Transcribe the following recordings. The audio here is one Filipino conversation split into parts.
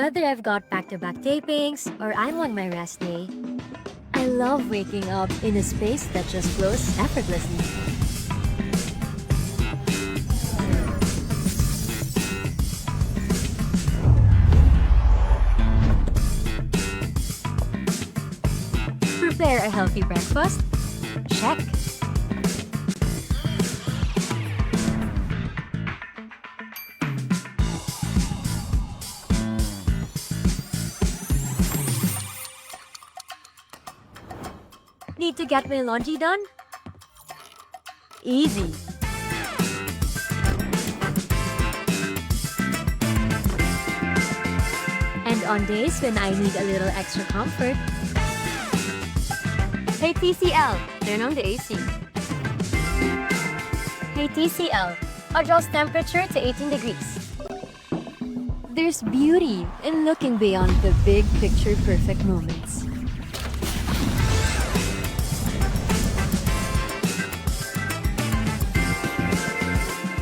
Whether I've got back-to-back tapings or I'm on my rest day, I love waking up in a space that just flows effortlessly. Prepare a healthy breakfast? Check. Need to get my laundry done? Easy. And on days when I need a little extra comfort, hey TCL, turn on the AC. Hey TCL, adjust temperature to 18 degrees. There's beauty in looking beyond the big picture perfect moments.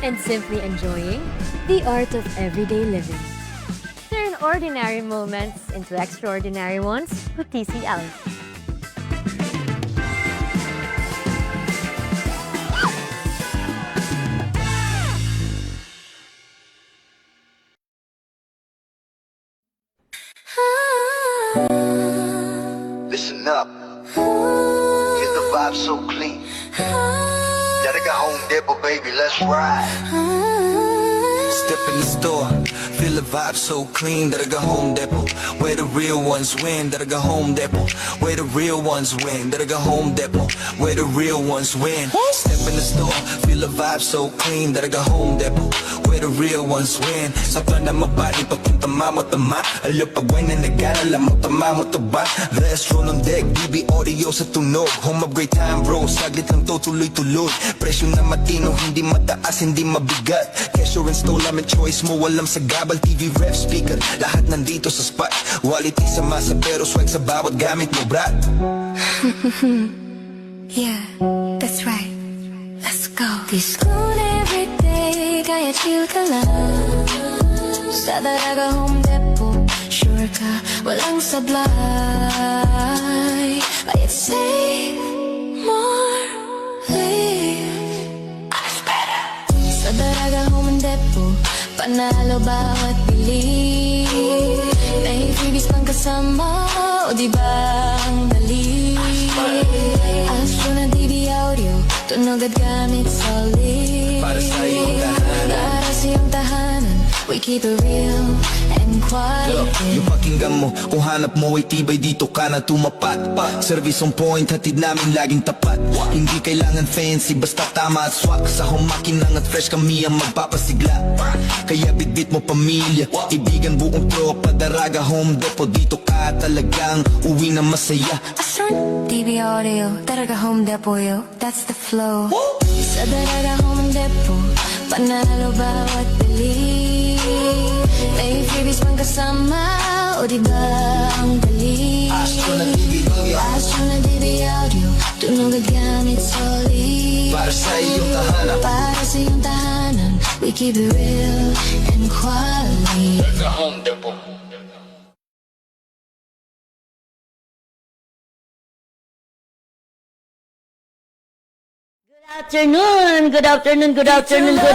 And simply enjoying the art of everyday living. Turn ordinary moments into extraordinary ones with TCL. Listen up. Feel the vibe so clean. Gotta go home, Dipper, baby, let's ride. Step in the store, feel the vibe so clean. Gotta go home, Depot, where the real ones win. Gotta go home, Depot, where the real ones win. Gotta go home, Depot, where the real ones win. Step in the store, feel the vibe so clean. Gotta go home, Depot, where the real ones win. Sa plan na mabali, papunta mamo-tama. Alo pag wine na nag-alala mo, tama mo to ba? Restro ng deck, BB audio sa tunog. Home of great time bro, saglit lang to tuloy-tuloy. Presyo na matino, hindi mataas, hindi mabigat. Kesyo install namin choice mo, walang sa gabal. TV ref speaker, lahat nandito sa spot. Quality sa masa pero swag sa bawat gamit mo, brat. Yeah, that's right. Let's go. Discount every day, kaya chill ka lang. Sa Daraga Home Depot, sure ka, walang sablay. Bayad save, more, live. Life's better. Sa Daraga Home Depot, panalo bawat bili. May freebies pang kasama, o diba ang dali? Astro na DB audio, tunog at gamit solid. Para sa iyong tahanan, Para sa iyong tahanan, we keep it real and quality. yung pakinggan mo, kung hanap mo ay tibay, dito ka na tumapat. Service on point, hatid namin laging tapat. Hindi kailangan fancy, basta tama at swak. Sa humakinang at fresh kami ang magpapasigla. Kaya bitbit mo pamilya, ibigan buong tropa. Daraga Home Depot, dito ka talagang uwi na masaya. Astro DB audio, Daraga Home Depot, yo, that's the flow. Sa Daraga Home Depot, panalo bawat bili. May freebies pang kasama, o diba ang dali? Astro na DB audio, Astro na DB audio, tunog at gamit solid. para sa iyong tahanan. Para sa iyong tahanan, we keep it real and quality. Daraga Home Depot. Good afternoon, good afternoon, good afternoon.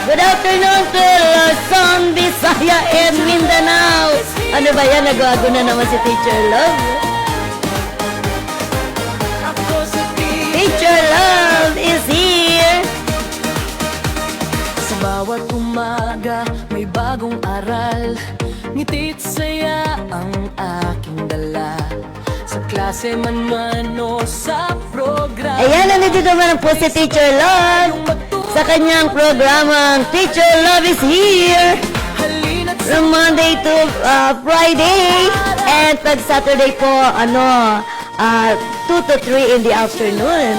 Good afternoon to Luzon, Visaya, and Mindanao. Ano ba yan? Nagago na naman si Teacher Love. Teacher Love is here. Sa bawat umaga, may bagong aral. Ngiti't saya ang aking dala. Sa klase man o sa programa. Ayan, nandito naman po si Teacher Love sa kanyang programang Teacher Love is here. From Monday to Friday. And pag Saturday po, 2 to 3 in the afternoon.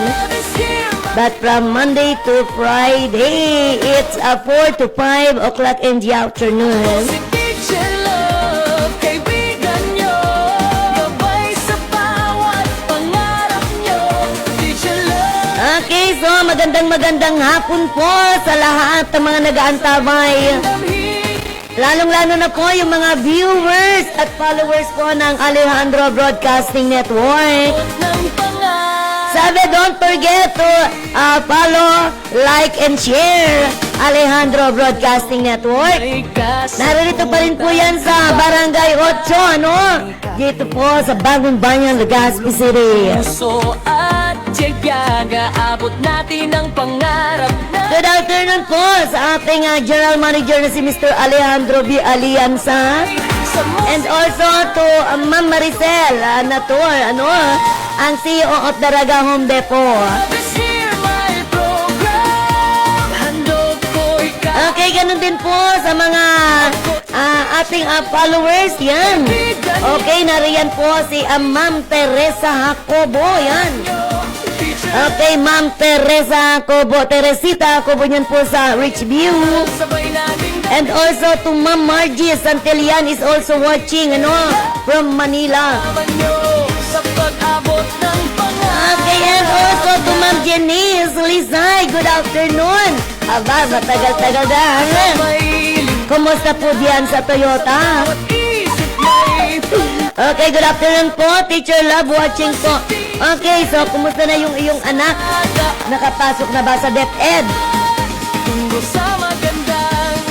But from Monday to Friday, it's 4 to 5 o'clock in the afternoon. Si Teacher Love, kaibigan nyo, gabay sa bawat pangarap nyo. Teacher Love. Okay, so magandang hapon po sa lahat ng mga nag-aantabay. Lalong-lalo na po yung mga viewers at followers po ng Alejandro Broadcasting Network. Sabi, don't forget to follow, like, and share Alejandro Broadcasting Network. Narito pa rin po yan sa Barangay 8, ano? Dito po sa Bagong Bayan, Legazpi City. Puso at tiyaga, abot natin ang pangarap na Good afternoon po sa ating General Manager na si Mr. Alejandro B. Alianza. sa And also to Ma'am Maricel Nator, ano? Ang CEO of Daraga Home Depot. This here my program. Handog ko ikaw. Okay, ganun din po sa mga ating followers, yan. Okay, nariyan po si Ma'am Teresa Jacobo, yan. Okay, Ma'am Teresa Jacobo, Teresita Jacobo, yan po sa Richview. Sabay nating And also to Ma'am Margie Santillan is also watching, ano, from Manila. daman nyo sa pag-abot ng pangarap. Okay, and also to Ma'am Janice Lizay, good afternoon. Aba, matagal-tagal na. May Kumusta po diyan sa Toyota? lingkot isip may Okay, good afternoon po. Teacher Love watching po. Okay, so kumusta na yung iyong anak? Nakapasok na ba sa DepEd? tungo sa magandang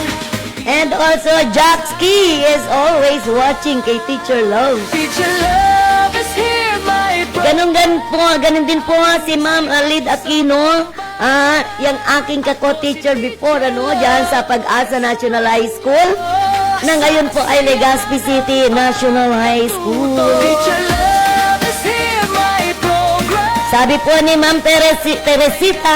And also, Jackski is always watching kay Teacher Love. Teacher love is here my program. Ganun din po si Ma'am Alid Aquino. Yung aking kako-teacher before, ano, dyan sa Pag-asa National High School. Na ngayon po ay Legazpi City National High School. Teacher love is here my program. Sabi po ni Ma'am Teresita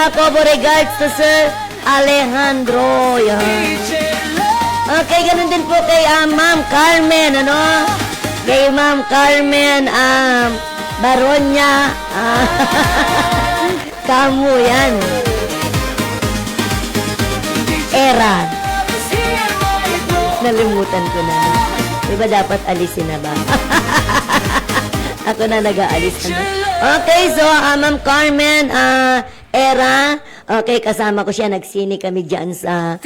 Jacobo, regards to Sir Alejandro. Yan. Teacher love. Okay, ganun din po kay Ma'am Carmen, ano? Kay Ma'am Carmen, Baronya, Kamu, yan. Era. Is here my program. Nalimutan ko na. Diba dapat alisin na ba? Ako na nag-aalis na. Okay, so Ma'am Carmen, Era, okay, kasama ko siya. Nagsini kami dyan sa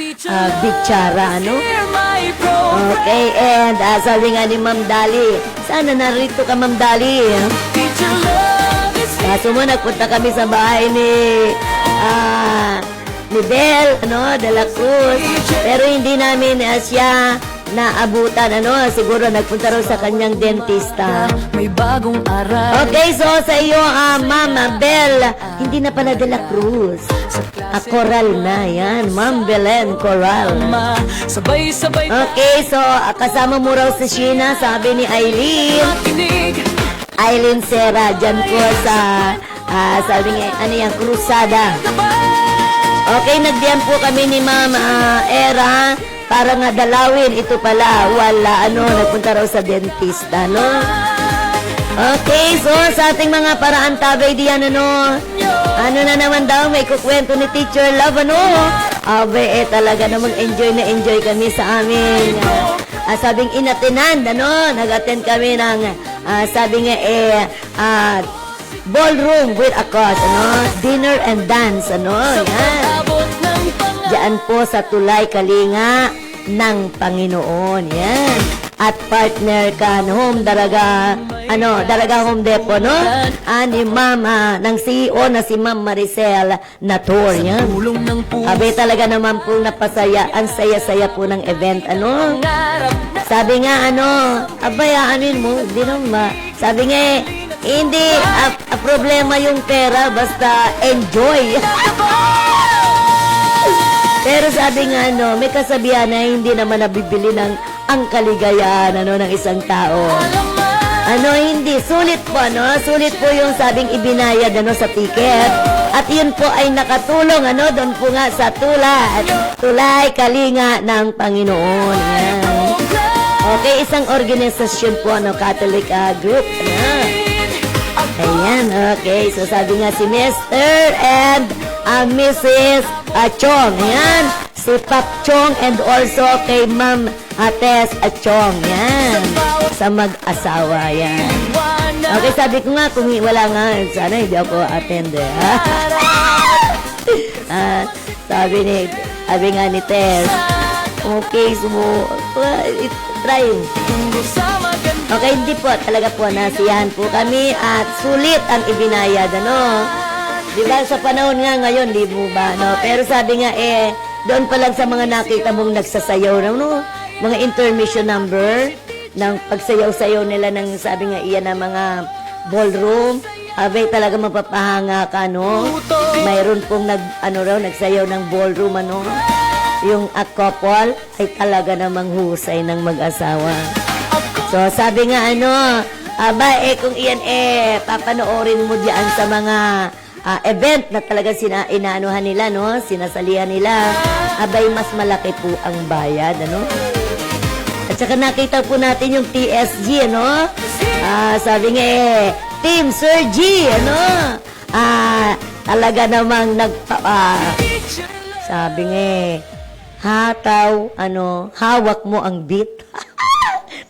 Bichara, ano? Here my program. Okay, and sabi nga ni Ma'am Dali, sana narito ka, Ma'am Dali. Teacher love is here. Kaso mo, nagpunta kami sa bahay ni Bel, ano, de la Cruz. Pero hindi namin siya naabutan, ano, siguro nagpunta raw sa kanyang dentista. May bagong aral. Okay, so sa iyo, Ma'am Bel, hindi na pala de la Cruz. Coral na, yan, Ma'am Belen Coral. Sabay-sabay Okay, so kasama mo raw si Sheena, sabi ni Eileen. patinig. Eileen Serra, dyan po sa, sabi nga, ano yan, Cruzada. Okay, nagdiyan po kami ni Ma'am Era para nga dalawin. Ito pala, wala, ano, nagpunta raw sa dentista, no? Okay, so sa ating mga paraan tabay diyan, ano na naman daw, may kukwento ni Teacher Love, ano? Abe, talaga namang enjoy na enjoy kami sa amin. Sabing inatenan, ano? Nag-attend kami ng, sabi nga, ballroom with a cause, ano? Dinner and dance, ano? Yan. Abot ng pangarap. Diyan po sa Tulay Kalinga ng Panginoon. Yan. At partner ka Home Daraga, ano, Daraga Home Depot, no? Ni Ma'am, ng CEO na si Ma'am Maricel Nator. Yan. Tulong ng puso. Abe, talaga naman po napasaya. Ang saya-saya po ng event, ano? Pangarap na Sabi nga, ano, abay, anuin mo, hindi naman ba? Sabi nga, hindi problema yung pera, basta enjoy. Pero sabi nga, ano, may kasabihan na hindi naman nabibili ng ang kaligayahan, ano, ng isang tao. Ano, hindi. Sulit po, no? Sulit po yung sabing ibinayad, ano, sa ticket. At yun po ay nakatulong, ano, doon po nga sa Tulay Kalinga ng Panginoon. Yan. Okay, isang organisasyon po, ano, Catholic group, ano. Ayan, okay. So, sabi nga si Mr. and Mrs. Chong. Ayan. Si Pap Chong and also kay Ma'am Tess Chong. Yan. Sa mag-asawa. Yan. Okay, sabi ko nga, kung wala nga, sana hindi ako attend. Sabi nga ni Tess, okay, try. Tungo sa maganda Okay, hindi po. Talaga po, nasiyahan po kami at sulit ang ibinayad, ano? Di ba, sa panahon nga ngayon, di mo ba, no? Pero sabi nga, doon pa lang sa mga nakita mong nagsasayaw, no? Mga intermission number, ng pagsayaw-sayaw nila ng, sabi nga, iyan ng mga ballroom, abay talaga mapapahanga ka, no? Mayroon pong nagsayaw ng ballroom, ano? Yung a couple ay talaga namang husay ng mag-asawa. So, sabi nga, kung iyan, papanoorin mo diyan sa mga event na talaga inaanuhan nila, no? Sinasalihan nila, abay, mas malaki po ang bayad, ano? At saka nakita po natin yung TSG, ano? Sabi nga, Team Sir G, ano? Talaga namang sabi nga, hataw, hawak mo ang beat.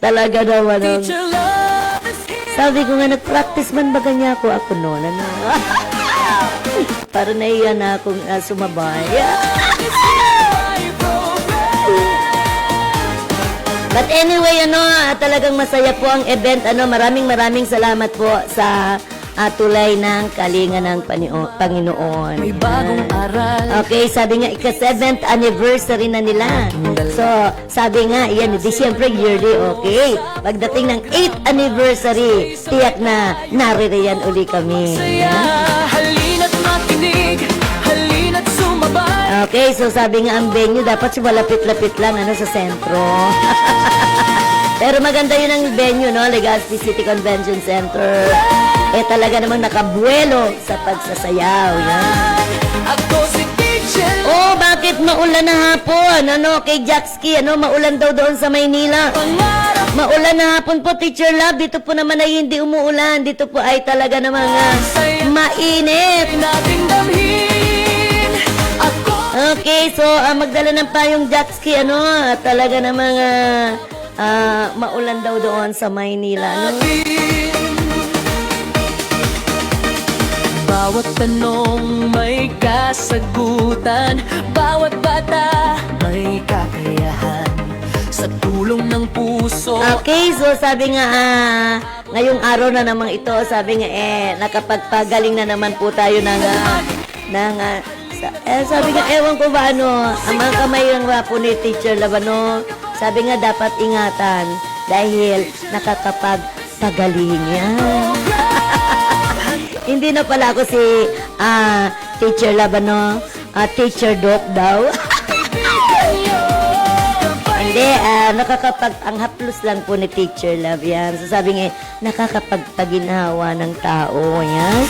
Talaga naman, Teacher love is here. sabi ko nga, nag-practice man ba kanya ako noon, ano? Para naiya na akong sumabay. But anyway, talagang masaya po ang event, maraming salamat po sa tulay ng kalinga ng Panginoon. May bagong aral. Okay, sabi nga, ika-7th anniversary na nila. So, sabi nga, yan, siyempre yearly, okay. Pagdating ng 8th anniversary, tiyak na naririyan uli kami. Saya, halina't makinig, halina't sumabay. Okay, so sabi nga ang venue, dapat malapit-lapit lang, sa sentro. Pero maganda yun ang venue, no? Legazpi City Convention Center. Talaga namang nakabuelo sa pagsasayaw. Yan. Ako si Teacher Oh, bakit maulan na hapon? Kay Jackski, maulan daw doon sa Maynila. Pangarap Maulan na hapon po, Teacher Love. Dito po naman ay hindi umuulan. Dito po ay talaga namang mainit. nating damhin. Ako Okay, so magdala ng payong Jackski, talaga namang maulan daw doon sa Maynila, Bawat tanong may kasagutan, bawat bata may kakayahan. Sa tulong ng puso Okay, so sabi nga, ngayong araw na namang ito, sabi nga, nakapagpagaling na naman po tayo sabi nga, ewan ko ba, ang mga kamay ng po ni Teacher Labano, sabi nga, dapat ingatan dahil nakakapagpagaling yan. Hindi na pala ako si Teacher Labano, Teacher Doc daw. Hindi, ang haplos lang po ni Teacher Love yan. So sabi nga, nakakapagpaginawa ng tao, yan.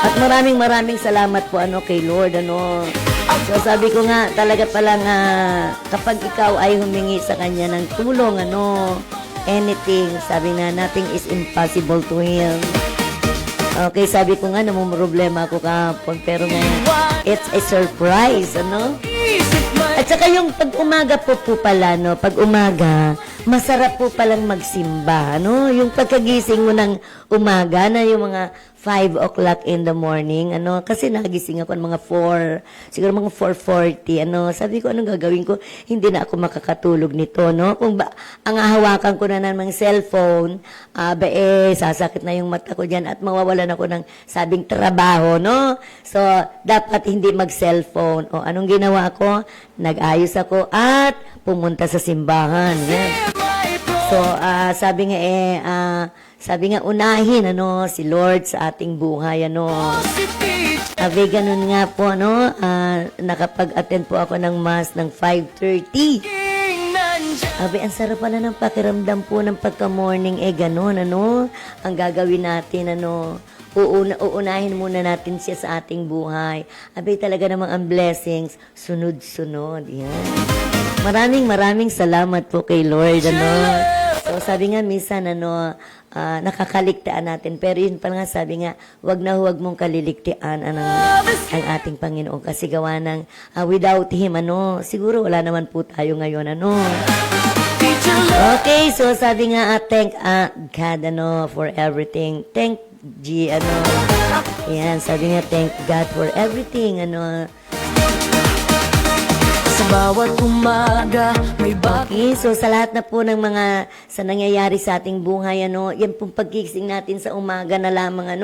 At maraming salamat po kay Lord, So sabi ko nga, talaga palang kapag ikaw ay humingi sa Kanya ng tulong, anything, sabi na, nothing is impossible to Him. Okay, sabi ko nga, namumroblema ako kahapon, pero ngayon, it's a surprise, At saka yung pag-umaga po pala, pag umaga, masarap po palang magsimba, Yung pagkagising mo ng umaga, na yung mga 5 o'clock in the morning, kasi nagising ako ng mga 4, siguro mga 4:40, sabi ko, anong gagawin ko? Hindi na ako makakatulog nito, Kung ang hawakan ko na ng cellphone, sasakit na yung mata ko dyan at mawawalan ako ng sabing trabaho, So, dapat hindi mag-cellphone. O, anong ginawa ko? Nag-ayos ako at pumunta sa simbahan. Yan. So, sabi nga, unahin, si Lord sa ating buhay, Sabi, ganun nga po, nakapag-attend po ako ng mass ng 5:30. Sabi, ang sarap pala ng pakiramdam po ng pagka-morning, ganun, ang gagawin natin, uunahin muna natin siya sa ating buhay. Sabi, talaga namang ang blessings, sunod-sunod, yan. Maraming salamat po kay Lord, So, sabi nga, minsan, nakakaligtaan natin. Pero yun pa nga, sabi nga, wag mong kaliligtaan ang ating Panginoon. Kasi gawa ng, without Him, siguro wala naman po tayo ngayon, Okay, so sabi nga, thank God, for everything. Thank G, yan, sabi nga, thank God for everything, Sa bawat umaga may bagong Okay, so sa lahat na po ng mga sa nangyayari sa ating buhay, yan pong pagkising natin sa umaga na lamang,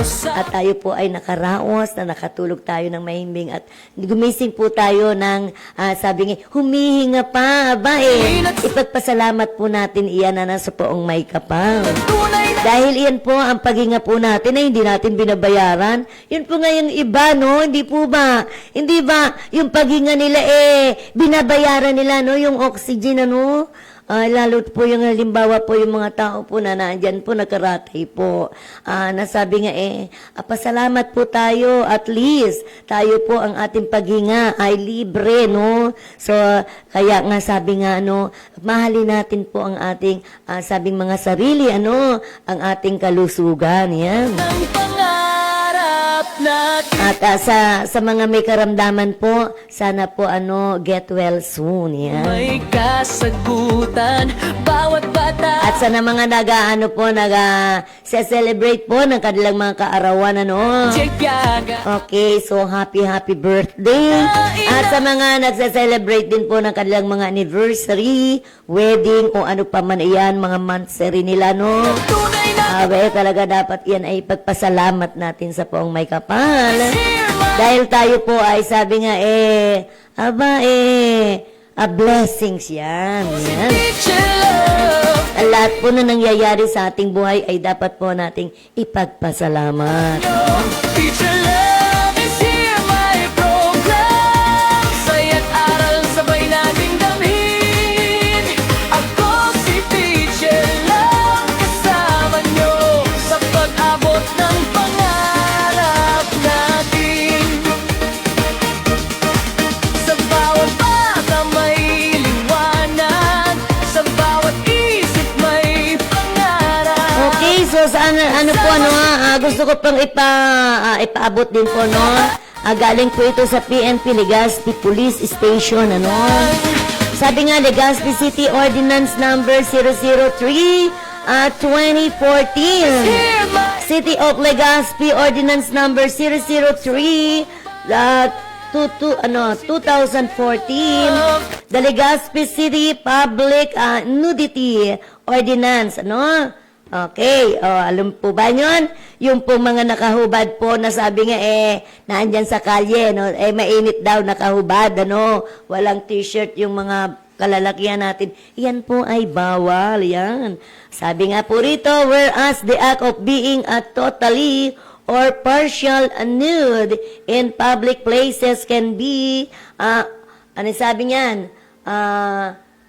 sa at tayo po ay nakaraos na nakatulog tayo ng mahimbing at gumising po tayo ng, sabi nga, humihinga pa, ipagpasalamat po natin iyan na nasa poong may kapal. tunay na Dahil iyan po ang paghinga po natin ay hindi natin binabayaran. Yun po nga yung iba, no? Hindi po ba? Hindi ba yung paghinga nila binabayaran nila, no? Yung oxygen, ano? Lalo po yung halimbawa po yung mga tao po na nandyan po nakaratay po. Nasabi nga pasalamat po tayo, at least tayo po ang ating paghinga ay libre, no? So, kaya nga sabi nga, mahalin natin po ang ating, sabing mga sarili, ang ating kalusugan, yan. ang pangarap natin. At sa mga may karamdaman po, sana po get well soon, yan. May kasagutan bawat bata. At sana mga celebrate po ng kanilang mga kaarawan, Tiyaga Okay, so happy birthday. At sa mga nagse-celebrate din po ng kanilang mga anniversary, wedding, o ano pa man iyan, mga monthsary nila, no? tunay na Talaga dapat yan ay pagpasalamat natin sa poong may kapal. Dahil tayo po ay sabi nga a blessings yan. teacher love. Ang lahat po na nangyayari sa ating buhay ay dapat po nating ipagpasalamat. Teacher love is here, my program. Saya't aral sabay nating damhin. Ako si teacher love, kasama nyo sa pag-abot ng pangarap natin. Sa bawat bata may liwanag, sa bawat isip may pangarap. Okay, so gusto ko pang ipaabot din po, galing po ito sa PNP Legazpi Police Station, Sabi nga, Legazpi City Ordinance Number 003, 2014. Here, my City of Legazpi Ordinance Number 003, 2014. The Legazpi City Public Nudity Ordinance, Okay, alam po ba yun? Yung po mga nakahubad po na sabi nga naandyan sa kalye, mainit daw nakahubad, walang t-shirt yung mga kalalakihan natin. Yan po ay bawal, yan. Sabi nga po rito, whereas the act of being totally or partial nude in public places can be, ano sabi niyan?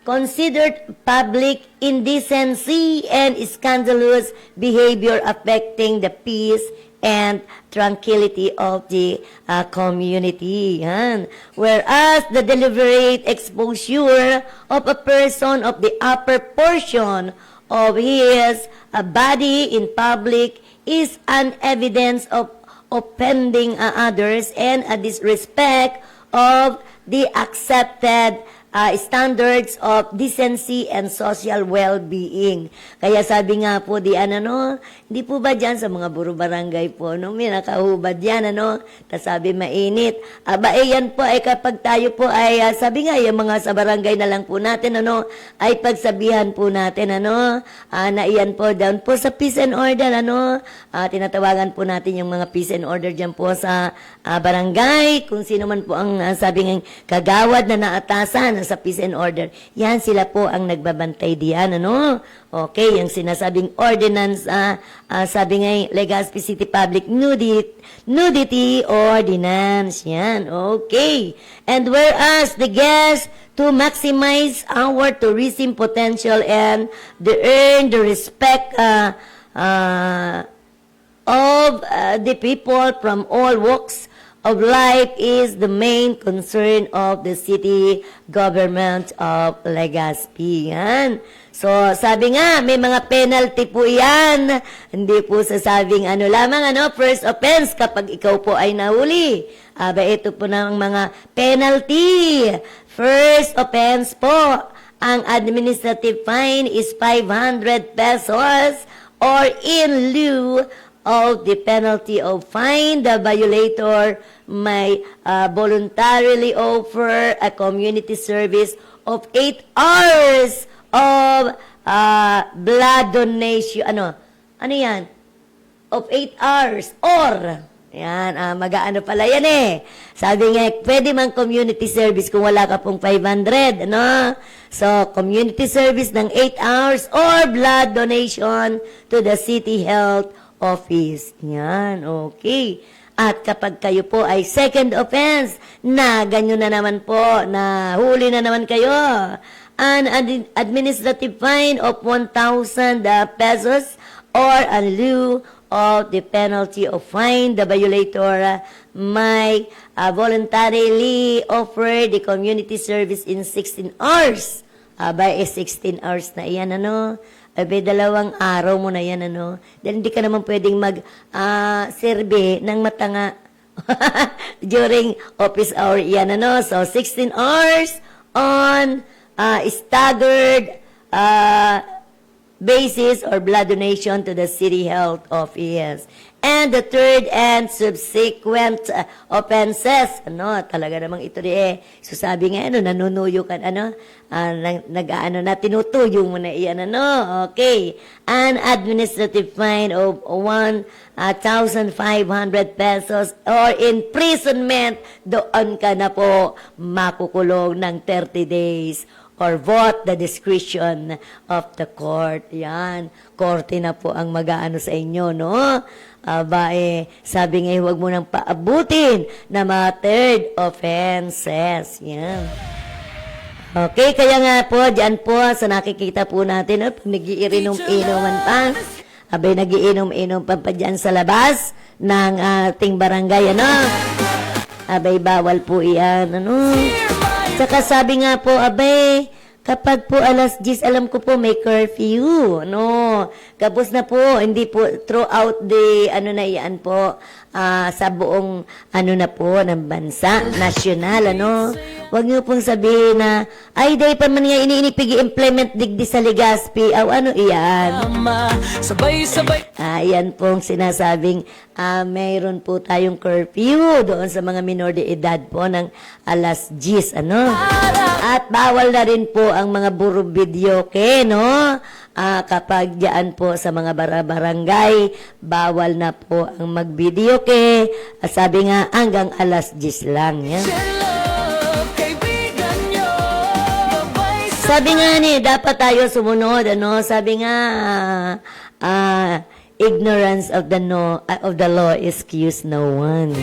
Considered public indecency and scandalous behavior affecting the peace and tranquility of the community. Yan. Whereas the deliberate exposure of a person of the upper portion of his body in public is an evidence of offending others and a disrespect of the accepted standards of decency and social well-being. Kaya sabi nga po, hindi po ba dyan sa mga buro barangay po, may nakahubad yan, sabi mainit. Yan po ay kapag tayo po ay, sabi nga, yung mga sa barangay na lang po natin, ay pagsabihan po natin, na iyan po, down po sa peace and order, tinatawagan po natin yung mga peace and order dyan po sa barangay, kung sino man po ang, sabi nga, kagawad na naatasan, sa peace and order. Yan sila po ang nagbabantay diyan, Okay, yung sinasabing ordinance, sabi nga Legazpi City Public Nudity Ordinance. Yan, okay. And whereas the guests to maximize our tourism potential and earn the respect of the people from all walks of life is the main concern of the city government of Legazpi. Yan. So, sabi nga, may mga penalty po yan. Hindi po sasabing lamang, first offense kapag ikaw po ay nahuli. Ito po ng mga penalty. First offense po, ang administrative fine is 500 pesos or in lieu of the penalty of fine, the violator may voluntarily offer a community service of 8 hours of blood donation. Ano yan? Of 8 hours or yan, mag-aano pala yan eh. Sabi nga, pwede mang community service kung wala ka pong 500, ano? So, community service ng 8 hours or blood donation to the city health office. Yan, okay. At kapag kayo po ay second offense, na ganyan na naman po, na huli na naman kayo, an administrative fine of 1,000 pesos or in lieu of the penalty of fine, the violator may voluntarily offer the community service in 16 hours. By 16 hours na iyan, ano? Abay, 2 araw mo na yan, ano? Dahil hindi ka naman pwedeng mag-serve ng matanga during office hour yan, ano? So, 16 hours on staggered basis or blood donation to the city health office. And the third and subsequent offenses, talaga namang ito So sabi nga, nanunuyo ka, tinutuyo mo na iyan, okay. An administrative fine of 1,500 pesos or imprisonment, doon ka na po makukulong ng 30 days. Or vote the discretion of the court. Yan. Korte na po ang mag-aano sa inyo, no? Sabi nga, huwag mo nang paabutin na mga third offenses. Yan. Okay, kaya nga po, dyan po, sa nakikita po natin, nag-iinom-inuman pa. Abay, nag-iinom-inom pa dyan sa labas ng ating barangay, ano? Abay, bawal po iyan, ano? Saka sabi nga po, abay, kapag po alas 10, alam ko po may curfew, Kapos na po, hindi po throughout the, na iyan po, sa buong, na po, ng bansa, nasyonal, Huwag niyo pong sabihin na, ay, day pa man nga iniinipig i-implement digdi sa Legazpi, iyan. Sabay-sabay Yan pong sinasabing, mayroon po tayong curfew doon sa mga minor de edad po ng alas 10, At bawal na rin po ang mga buro videoke, kapag diyan po sa mga barangay, bawal na po ang mag-videoke. Sabi nga, hanggang alas 10 lang. Yan. Sabi nga dapat tayo sumunod, Sabi nga, ignorance of the law excuse no one.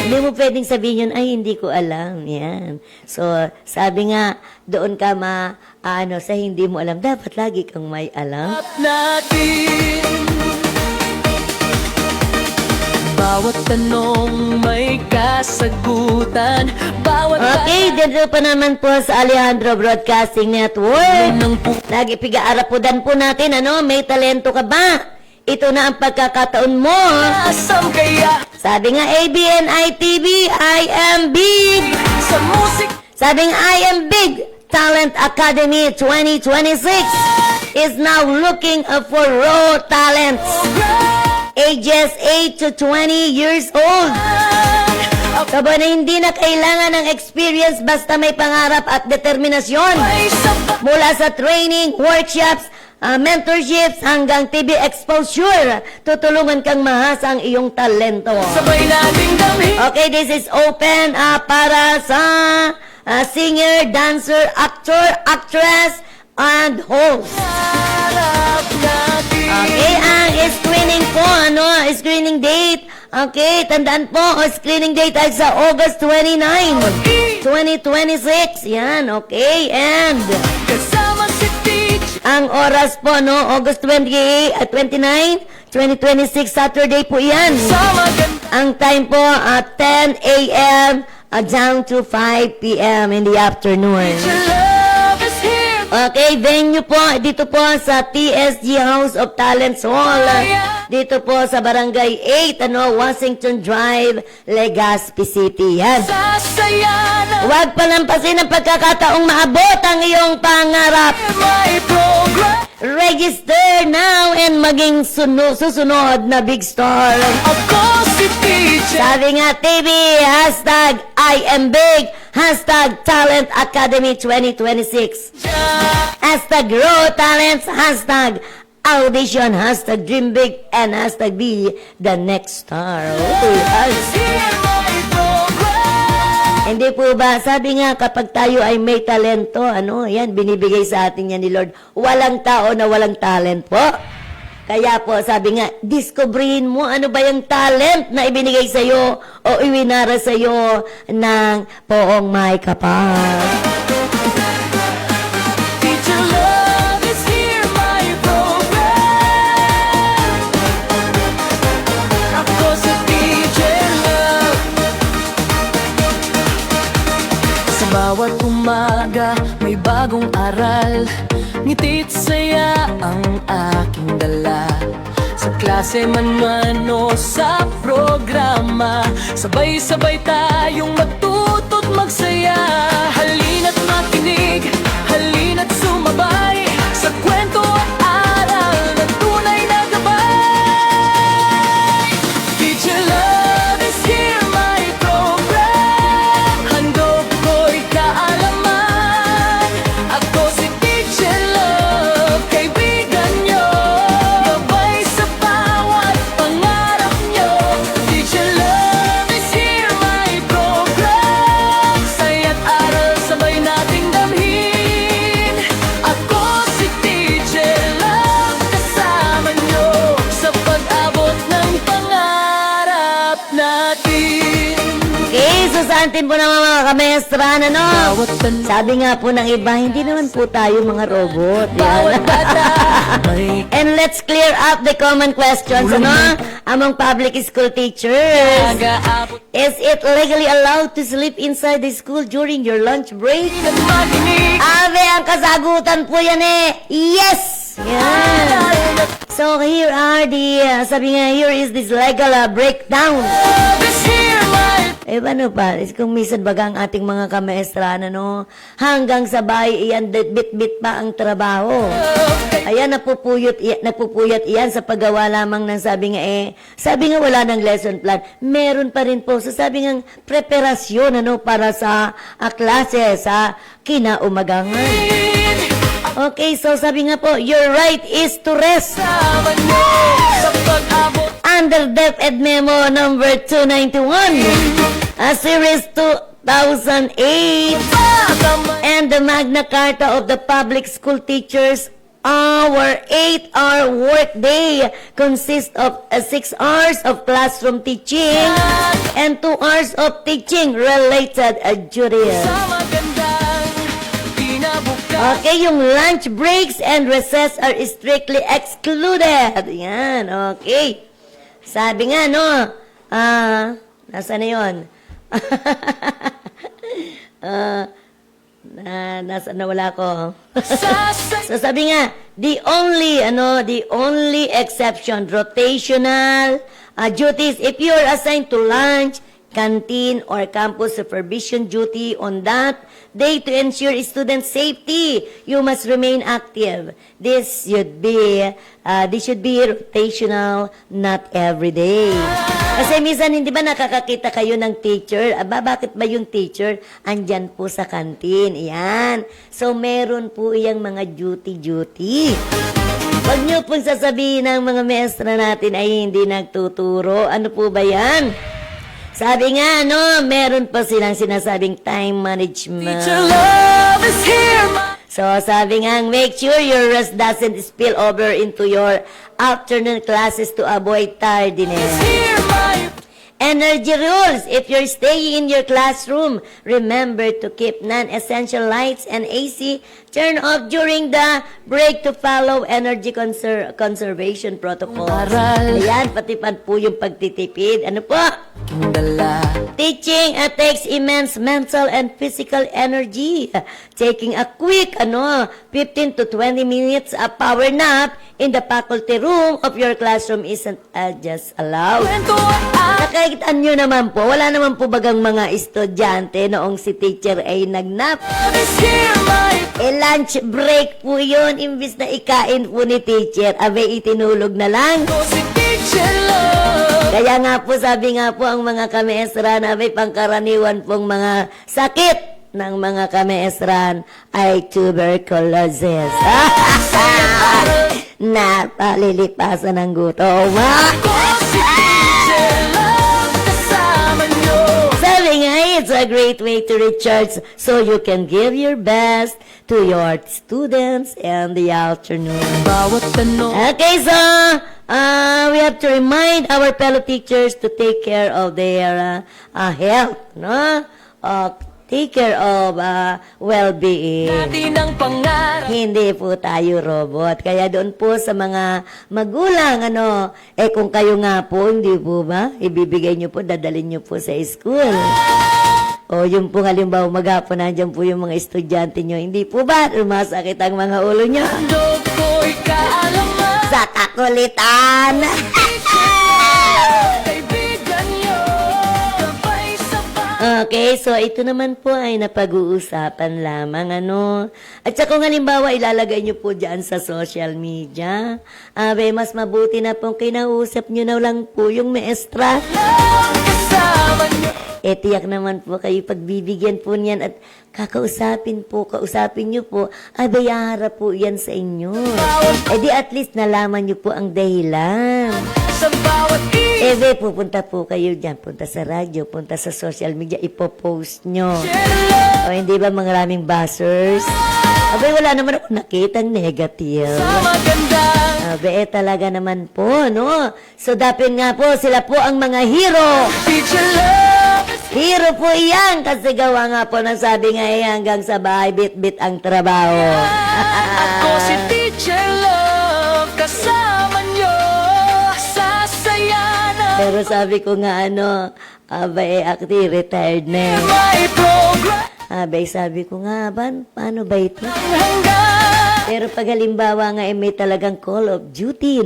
Hindi mo pwedeng sabihin yun, ay, hindi ko alam. Yan. So, sabi nga, doon ka sa hindi mo alam, dapat lagi kang may alam. Bawat tanong may kasagutan. Okay, dito pa naman po sa Alejandro Broadcasting Network. Lagi piga-arapudan po natin, may talento ka ba? Ito na ang pagkakataon mo. Sabi nga, ABN-ITV, I am big. Sa musik, Sabi nga, I am big. Talent Academy 2026 is now looking for raw talents. Ages 8 to 20 years old. Kaba na hindi na kailangan ng experience basta may pangarap at determinasyon. Mula sa training, workshops, mentorships hanggang TV exposure, tutulungan kang mahasa ang iyong talento. sabay nating damhin. Okay, this is open para sa singer, dancer, actor, actress, and host. Harap natin. Okay, ang screening po, screening date. Okay, tandaan po, screening date ay sa August 29, 2026. Yan, okay, and Kasama si Teach. ang oras po, August 29, 2026, Saturday po yan. Sama ganda. Ang time po, 10 a.m. Down to 5 p.m. in the afternoon. Your love is here. Okay, venue po, dito po sa TSG House of Talents Hall. Dito po sa Barangay 8, Washington Drive, Legazpi City. Yan. Sasaya na Huwag palampasin ang pagkakataong maabot ang iyong pangarap. may program. register now and maging susunod na big star. Ako si teacher. Sabi nga, TV, hashtag I am big, hashtag Talent Academy 2026, hashtag Grow Talents, hashtag Audition, hashtag Dream Big, and hashtag Be the Next Star. Oh, yes. Hindi po ba, sabi nga kapag tayo ay may talento, ano, yan, binibigay sa atin yan ni Lord. Walang tao na walang talent po. Kaya po, sabi nga, diskubrihin mo ano ba yung talent na ibinigay sa'yo o iwinara sa'yo ng poong may kapal. Teacher Love is here, my program. Ako si Teacher Love. Sa bawat umaga, may bagong aral. Ngiti't saya ang aking dala. Sa klase man o sa programa, sabay-sabay tayong matuto't magsaya. Halina't makinig, halina't sumabay sa kwento at aral na tunay na gabay. Teacher Love is here, my program. Handog ko'y kaalaman. Ako si Teacher Love, kaibigan nyo. Gabay sa bawat pangarap nyo. Teacher Love is here, my program. Saya't aral sabay nating damhin. Ako si Teacher Love, kasama nyo sa pag-abot ng pangarap natin. Okay, susantin po naman mga kamestran, ano? Bawat tanong, Sabi nga po ng iba, hindi naman po tayo mga robot. bawat Yan. bata, may And let's clear up the common questions, ano? Among public school teachers. nag-aabot Is it legally allowed to sleep inside the school during your lunch break? at makinig. Ave, ang kasagutan po yan eh. Yes! Yan. So here are the, sabi nga, here is this legal breakdown. Love is here, my Eh, ano pa, kung minsan baga ang ating mga kamaestrana, no, hanggang sa bahay, iyan, bit-bit pa ang trabaho. Ayan, napupuyat iyan sa paggawa lamang ng sabi nga wala ng lesson plan. Meron pa rin po, so sabi nga, preparasyon, ano, para sa klase, sa kinaumagangan. Okay, so sabi nga po, your right is to rest. Kasama nyo sa pag-abot. Under DepEd Memo number 291, Series 2008, and the Magna Carta of the Public School Teachers, our 8-hour workday consists of 6 hours of classroom teaching and 2 hours of teaching-related duties. Sa magandang pinabukas. Okay, yung lunch breaks and recess are strictly excluded. Yan, okay. Sabi nga, no, nasa na yun? Nasa nawala ko. So sabi nga, the only exception, rotational duties, if you are assigned to lunch, canteen, or campus supervision duty on that day to ensure student safety, you must remain active. This should be rotational, not every day. Kasi minsan, hindi ba nakakakita kayo ng teacher? Aba, bakit ba yung teacher andyan po sa canteen? Iyan. So, meron po iyang mga duty-duty. Huwag niyo pong sasabihin ng mga maestra natin ay hindi nagtuturo. Ano po ba yan? Sabi nga, no, meron pa silang sinasabing time management. Teacher Love is here, my So, sabi nga, make sure your rest doesn't spill over into your afternoon classes to avoid tardiness. here, my Energy rules. If you're staying in your classroom, remember to keep non-essential lights and AC turned off during the break to follow energy conservation protocol. Aral. Ayan, pati po yung pagtitipid. Ano po? aking dala. Teaching takes immense mental and physical energy. Taking a quick 15 to 20 minutes power nap in the faculty room of your classroom isn't just allowed. Kwentuhan at Nakikita nyo naman po, wala naman po bagang mga estudyante noong si teacher ay nagnap. is here, my Lunch break po yun, imbis na ikain po ni teacher, abay itinulog na lang. ko si Teacher Love. Kaya nga po, sabi nga po ang mga kameesran, abay pangkaraniwan pong mga sakit ng mga kameesran ay tuberculosis. Napalilipasan ng gutom. Ko si Teacher Love, kasama nyo. Sabi nga, it's a great way to recharge so you can give your best to your students in the afternoon. Bawat tanong Okay, so we have to remind our fellow teachers to take care of their health, no? Take care of well-being. natin ang pangarap. Hindi po tayo robot. Kaya doon po sa mga magulang, kung kayo nga po, hindi po ba, ibibigay nyo po, dadalhin nyo po sa school. O yung po halimbawa maghapon, nandiyan po yung mga estudyante nyo, hindi po ba, masakit ang mga ulo nyo? Handog ko'y kaalaman. Sa kakulitan! Kaibigan nyo, gabay sa Okay, so ito naman po ay napag-uusapan lamang, At saka kung halimbawa ilalagay nyo po dyan sa social media, mas mabuti na pong kinausap nyo na lang po yung maestra. kasama nyo. Tiyak naman po kayo pagbibigyan po niyan at kausapin nyo po, bayara po yan sa inyo. Di at least nalaman nyo po ang dahilan. Sa bawat Pupunta po kayo dyan, punta sa radyo, punta sa social media, ipopost nyo. O hindi ba maraming buzzers? Wala naman ako nakitang negative. magandang Talaga naman po, So dapat nga po, sila po ang mga hero. Teacher Love. Hero po iyan kasi gawa nga po ng sabi nga hanggang sa bahay bit-bit ang trabaho. Ako si Teacher Love, kasama nyo. Sasaya na Pero sabi ko nga actually retired na. may program Sabi ko nga, paano ba ito? hanggang Pero pag halimbawa nga may talagang call of duty,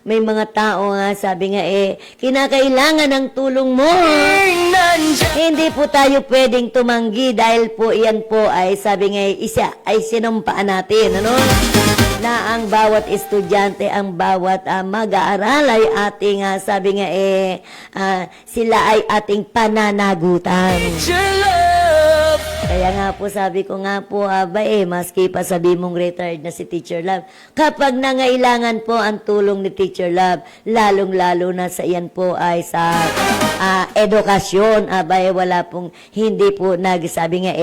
May mga tao nga, sabi nga kinakailangan ng tulong mo. nandiyan. Hindi po tayo pwedeng tumanggi dahil po iyan po ay sabi nga isa ay sinumpaan natin, na ang bawat estudyante, ang bawat mag-aaral ay ating sabi nga sila ay ating pananagutan. Teacher Love. Kaya nga po sabi ko nga po maski pa sabi mong retired na si Teacher Love, kapag nangailangan po ang tulong ni Teacher Love, lalong-lalo na sa iyan po ay sa edukasyon, wala pong hindi po nagsabi nga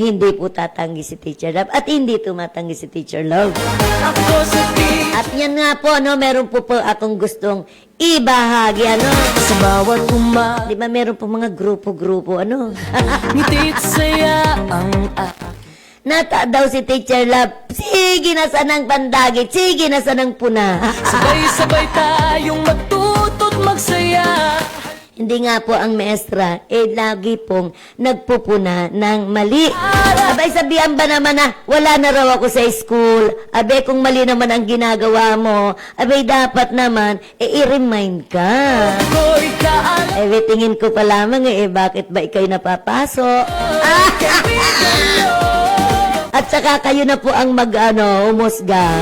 hindi po tatanggi si Teacher Love at hindi tumatanggi si Teacher Love. Ako si Teacher At yan nga po, meron po akong gustong ibahagi, sa bawat Di ba meron po mga grupo-grupo, ngiti't saya ang Nata daw si Teacher Love, sige na sanang pandagit, sige na sanang puna. sabay-sabay tayong magtuto't magsaya. Hindi nga po ang maestra, lagi pong nagpupuna ng mali. Sabihan ba naman na wala na raw ako sa school? Kung mali naman ang ginagawa mo, dapat naman, i-remind ka. Ko'y kaalam. Tingin ko pa lamang bakit ba ikaw'y napapasok? At saka kayo na po ang umusga.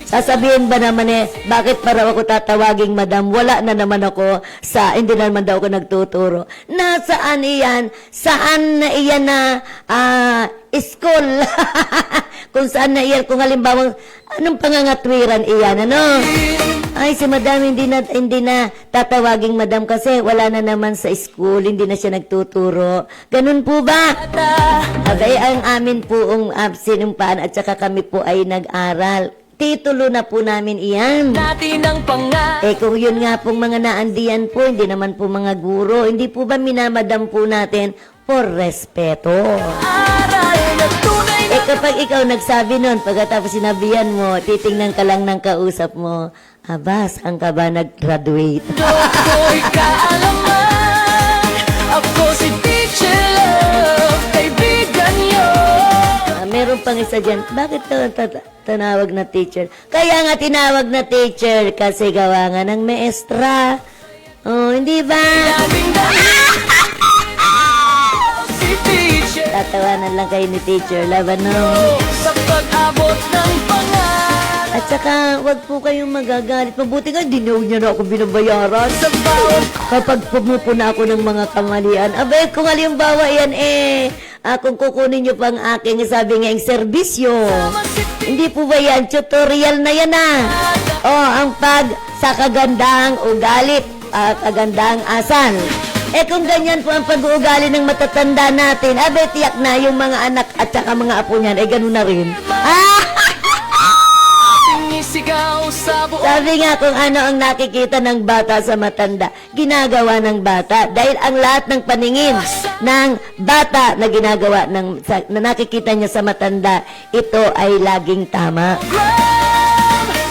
Sasabihin ba naman bakit para ako tatawaging madam? Wala na naman ako hindi na naman daw ako nagtuturo. Nasaan iyan? Saan na iyan na school? Kung saan na iyan? Kung halimbawa, anong pangangatwiran iyan? Ay, si madam hindi na tatawaging madam kasi wala na naman sa school, hindi na siya nagtuturo. Ganun po ba? Ang amin poong sinumpaan at saka kami po ay nag-aral. Titulo na po namin iyan. Natin ang pangarap. Kung yun nga pong mga naandiyan po, hindi naman po mga guro, hindi po ba minamadam po natin por respeto? Aral na tunay na Kapag ikaw nagsabi nun, pagkatapos sinabihan mo, titingnan ka lang ng kausap mo, saan ka ba nag-graduate? ko'y kaalaman. meron pang isa dyan. Bakit tinawag na teacher? Kaya nga tinawag na teacher kasi gawa nga ng maestra. Oh, hindi ba? Si teacher Tatawanan lang kayo ni teacher, laban no? sa pag-abot ng pangarap. At saka, wag po kayong magagalit. Mabuti nga, di niya na ako binabayaran. Sa bawat Kapag pumupuna ako ng mga kamalian, abay, kung halimbawa yan kung kukunin nyo pang aking sabi nga yung serbisyo. Hindi po ba yan? Tutorial na yan ang sa kagandahang ugali, kagandahang asal. Kung ganyan po ang pag-uugali ng matatanda natin, abay, tiyak na yung mga anak at saka mga apo niyan, ganun na rin. sinisigaw sa buong Sabi nga kung ano ang nakikita ng bata sa matanda, ginagawa ng bata. Dahil ang lahat ng paningin ng bata na ginagawa, na nakikita niya sa matanda, ito ay laging tama.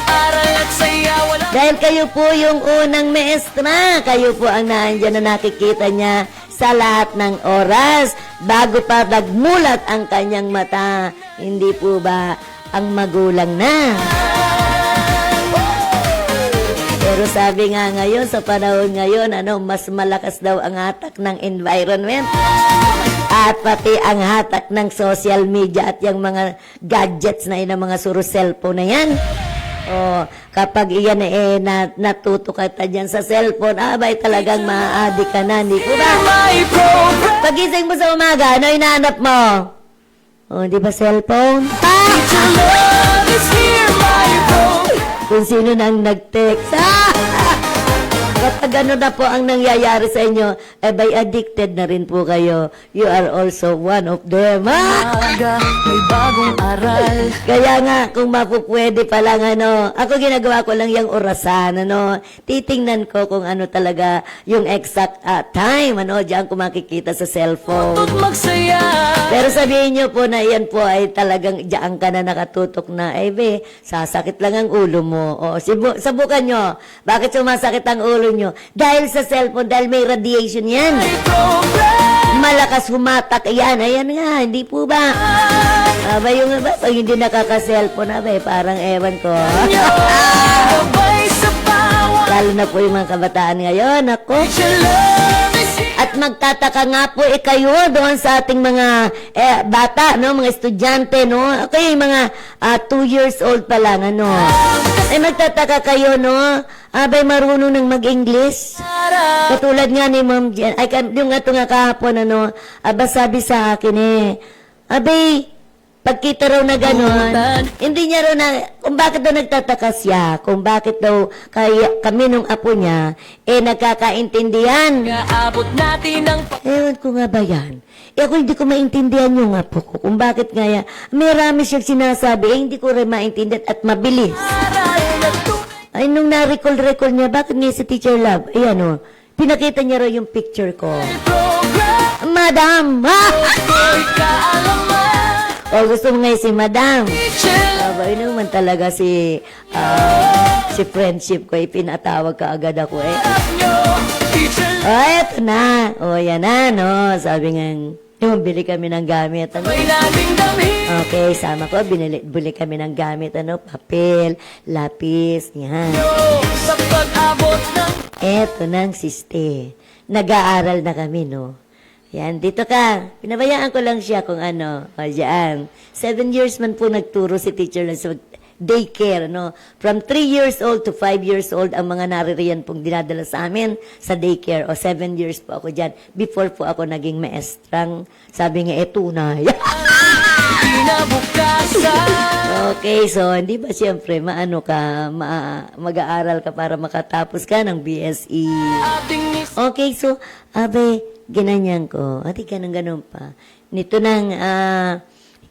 aral at saya wala Dahil kayo po yung unang maestra, kayo po ang naandyan na nakikita niya sa lahat ng oras, bago pa nagmulat ang kanyang mata. Hindi po ba ang magulang na? Pero sabi nga ngayon, sa panahon ngayon, mas malakas daw ang hatak ng environment. At pati ang hatak ng social media at yung mga gadgets na yun, ang mga suro cellphone na yan. Kapag iyan natuto ka dyan sa cellphone, abay talagang ma-addict ka na, hindi ko ba? my program. Pagising mo sa umaga, ano hinahanap mo? Di ba cellphone? Teacher love is here, my program. Kung sino nang nag-text. Kapag ano na po ang nangyayari sa inyo, by addicted na rin po kayo. You are also one of them. Aga, may bagong aral. Kaya nga, kung mapupwede pa lang, ako ginagawa ko lang yung orasan, titingnan ko kung ano talaga yung exact time, diyan ko makikita sa cellphone. Tut magsaya. Pero sabihin nyo po na yan po ay talagang diyan ka na nakatutok na, sasakit lang ang ulo mo. Sabukan nyo. Bakit sumasakit ang ulo nyo? Dahil sa cellphone, dahil may radiation yan. My program. Malakas humatak yan. Ayan nga, hindi po ba? Pag hindi nakaka-cellphone, parang ewan ko. Gabay sa bawat Lalo na po yung mga kabataan ngayon, ako. teacher love is here. At magtataka nga po kayo doon sa ating mga bata, mga estudyante, Okay, mga 2 years old pa lang, magtataka kayo, abay marunong ng mag-English. Katulad nga ni Ma'am Jen, yung nga kahapon, sabi sa akin abay, pagkita raw na gano'n, hindi niya raw kung bakit daw nagtataka siya, kung bakit daw kami nung apo niya, nagkakaintindihan. Kaabot natin ang Ewan ko nga ba yan? Ako hindi ko maintindihan yung apo ko, kung bakit nga yan. May rami siyang sinasabi, hindi ko rin maintindihan at mabilis. pag-aral na Ay, nung na-recall niya, bakit nga si Teacher Love? Ayan pinakita niya raw yung picture ko. program. Madam! Ako'y kaalaman. Gusto mo ngayon si Madam. Teacher Abay naman talaga si friendship ko, pinatawag ka agad ako love nyo. Teacher Eto na. Yan na, Sabi nga, bili kami ng gamit. may laging damhin. Okay, sama ko, bili kami ng gamit, papel, lapis, yan. Sa pag-abot ng Eto na ang siste. Nag-aaral na kami, Yan, dito ka. Pinabayaan ko lang siya kung ano. Diyan. 7 years man po nagturo si teacher sa daycare, From 3 years old to 5 years old ang mga naririyan pong dinadala sa amin sa daycare. 7 years po ako dyan. Before po ako naging maestrang, sabi nga, tunay. kinabukasan. Okay, so hindi ba siyempre mag-aaral ka para makatapos ka ng BSE? Ating mis Okay, so, ginanyan ko. Ati ganun pa. Nito nang,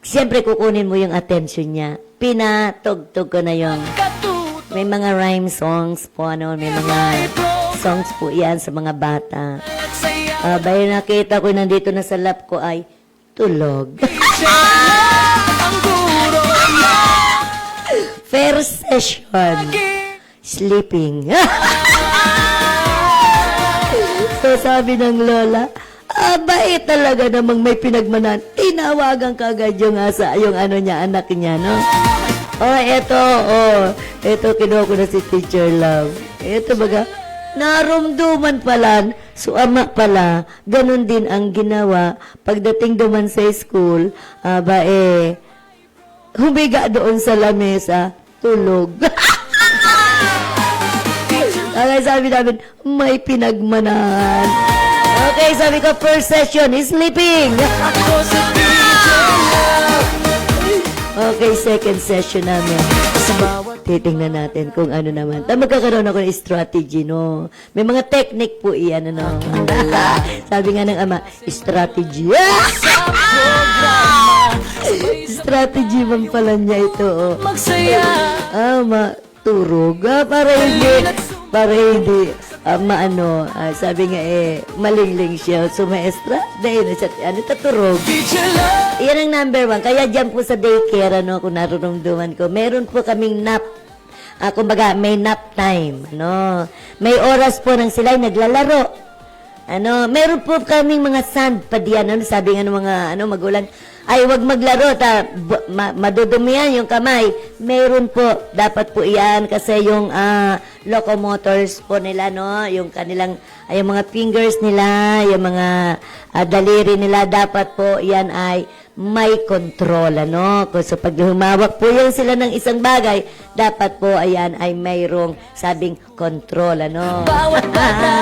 siyempre kukunin mo yung attention niya. Pinatugtog ko na yung, katuto. may mga rhyme songs po, may mga songs po yan sa mga bata. At saya. Nakita ko nandito na sa lap ko ay tulog. Ang guro na First session, sleeping. So sabi ng lola, Abay, talaga namang may pinagmanan. Tinawagan kagad yung asa, yung ano niya, anak niya, no? Eto, kinuha ko na si Teacher Love. Eto baga, narumduman pala, so ama pala, ganun din ang ginawa. Pagdating duman sa school, humiga doon sa lamesa, tulog. Okay, sabi namin, may pinagmanan. Okay, sabi ko, first session is sleeping. Ako si Teacher Love. Okay, second session namin. Sa bawat Titingnan natin kung ano naman. Magkakaroon ako ng strategy, no? May mga technique po iyan, ano? Sabi nga ng ama, strategy. programa, Strategy man pala niya ito, oh. magsaya. Turog. Para hindi, sabi nga malingling siya. So, maestra, dahil na siya, turog. Teacher Love. Yan ang number 1. Kaya dyan po sa daycare, kung narurumduman ko, meron po kaming nap. Kumbaga, may nap time. May oras po nang sila naglalaro. Meron po kaming mga sand pa diyan. Sabi nga ng mga magulang, ay wag maglaro, madudumi yan yung kamay. Meron po, dapat po iyan kasi yung locomotors po nila, yung kanilang, yung mga fingers nila, yung mga daliri nila, dapat po iyan ay may control, So pag humawak po yan sila ng isang bagay, dapat po ayan ay mayroong sabing control, Bawat bata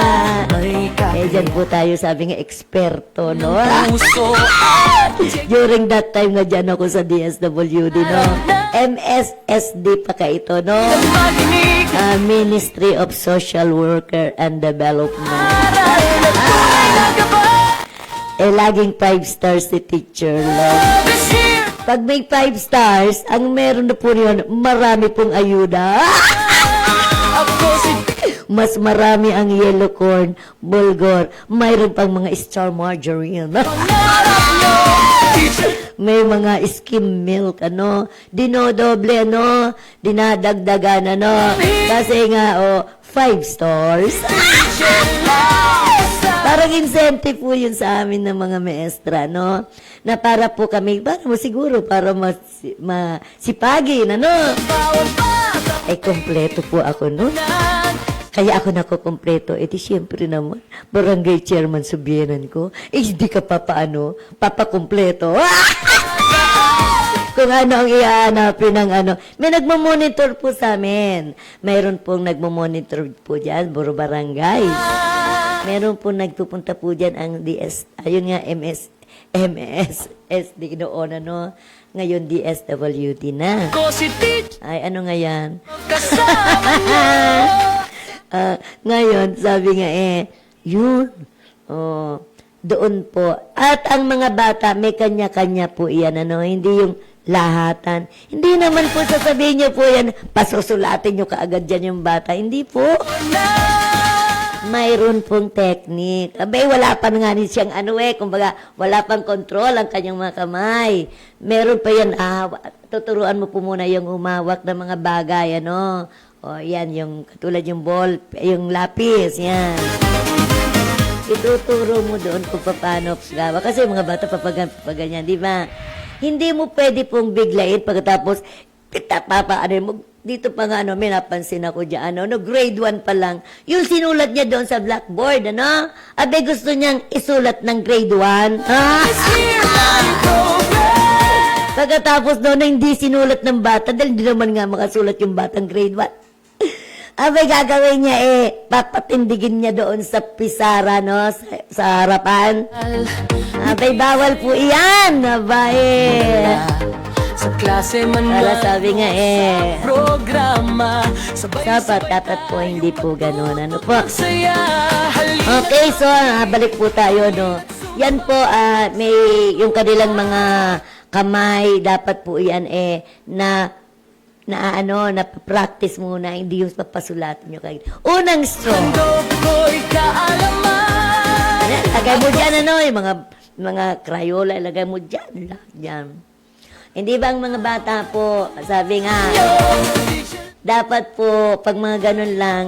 ay dyan po tayo sabi nga eksperto, puso at During that time na dyan ako sa DSWD, MSSD pa ka ito, maginig. Ministry of Social Worker and Development. Aral na tunay na gabay. Laging 5 stars si Teacher Love. Love is here. Pag may 5 stars, ang meron na po yun, marami pong ayuda. Ako si Mas marami ang yellow corn, bulgur, mayroon pang mga star margarine. pangarap nyo. Teacher May mga skim milk, dinodoble, dinadagdagan, kasi nga, 5 stars. Love. Parang incentive po yun sa amin ng mga maestra, na para po kami, para masipagin, Bawat bata kompleto po ako, nag Kaya ako nakukumpleto. Di siyempre naman, barangay chairman subiyanan ko. Hindi ka papakumpleto. Kung ano ang ihahanapin ng May nagmamonitor po sa amin. Mayroon pong nagmamonitor po dyan, Buro Barangay. Meron pong nagpupunta po dyan ang ayun nga, MSSD noon, Ngayon, DSWD na. Ako si Teacher. Ay, ano nga yan? Kasama nyo. Ngayon, sabi nga yun. Doon po. At ang mga bata, may kanya-kanya po iyan, hindi yung lahatan. Hindi naman po sasabihin niyo po yan, pasusulatin niyo kaagad dyan yung bata. Hindi po. Mayroon pong technique. Abay, wala pa nga rin siyang kumbaga, wala pang control ang kanyang mga kamay. Meron pa yan, tuturuan mo po muna yung umawak ng mga bagay, yan, yung katulad yung ball, yung lapis, yan. Ituturo mo doon kung paano gawa. Kasi mga bata papaganyan, di ba? Hindi mo pwede pong biglayin pagkatapos, dito pa nga, may napansin ako dyan, grade 1 pa lang. Yung sinulat niya doon sa blackboard, Abe, gusto niyang isulat ng grade 1. Pagkatapos doon na hindi sinulat ng bata, dahil hindi naman nga makasulat yung batang grade 1. Abay, gagawin niya papatindigin niya doon sa pisara, sa harapan. Abay, bawal po iyan, abay. Sa klase man Para sabi nga programa. Sabay dapat po hindi po ganun, po. saya. Halika. Okay, so balik po tayo, Yan po, may yung kanilang mga kamay, dapat po yan na practice muna, hindi yung papasulatin nyo kayo. Unang stroke. Ko'y kaalaman. Lagay mo dyan, yung mga Crayola, lagay mo dyan, lahat dyan. Hindi ba ang mga bata po, sabi nga, dapat po, pag mga ganun lang,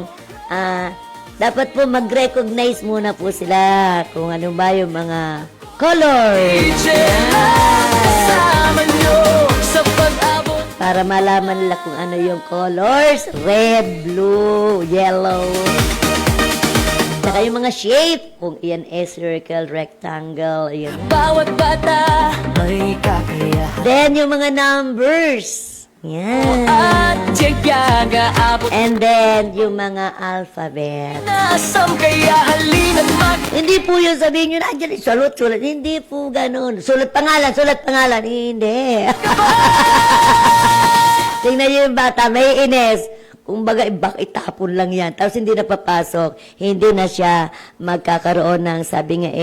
dapat po mag-recognize muna po sila kung ano ba yung mga colors. Teacher Love, kasama nyo sa pag-abot. Para malaman nila kung ano yung colors. Red, blue, yellow. Saka yung mga shape. Kung iyan circle, rectangle, ayan. Bawat bata may kakayahan Then yung mga numbers. Yan. at tiyaga abot And then yung mga alphabet. na asam kaya halina't mag Hindi po yun sabihin nyo, nandiyan, sulat. Hindi po ganun. Sulat pangalan. Hindi. Tingnan nyo yung bata, may ines. Kung baga, itapon lang yan. Tapos hindi na papasok. Hindi na siya magkakaroon ng, sabi nga,